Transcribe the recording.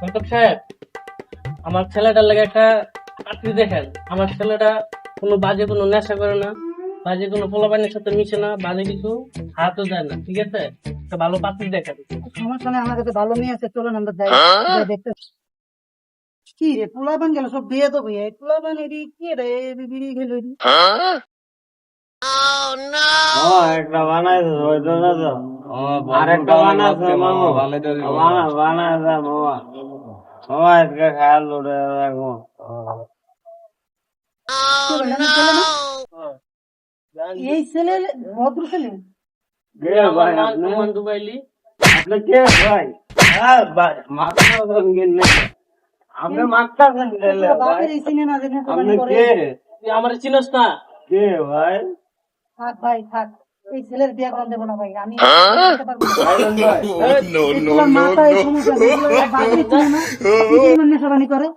কটক সাহেব, আমার ছেলেটার লাগে একটা পাত্রী দেখেন। আমার ছেলেটা কোনো বাজে কোনো নেশা করে না, বাজে কোনো পোলাপানের সাথে মিশে না, বাজে কিছু হাতও দেয় না, ঠিক আছে? একটা ভালো পাত্রী দেখেন। সমস্যা নেই, আমার কাছে ভালো মেয়ে আছে, চলুন আমরা যাই, যাই দেখতে। কি রে পোলাপান গেল সব বিয়ে তো বিয়ে, পোলাপান এটি কি রে বিড়ি খেলো এটি? একটা বানাইছে হইতো না তো আরেকটা বানাইছে মামু বানাইছে মামা মামা আজকে খায়াল লড়ে রাখবো কি বলে, আমার ছেলে না? এই ছেলে ভদ্র ছেলে। কে ভাই আপনি রোমান দুবাইলি, আপনি কে ভাই হ্যাঁ ভাই মাথা ভাঙেন না আপনি মাথা ভাঙেন বাপের এই চিনে না জেনে আপনি করে। কে তুই আমার চিনস না? কে ভাই থাক ভাই থাক, এই ছেলের বিয়ে করান দেবো না ভাই, আমি করতে পারবো না। ভাই এই পোলার মাথায় সমস্যা, এই পোলার বাপের চিনে না, কি পরিমাণ নেশাবানি করে।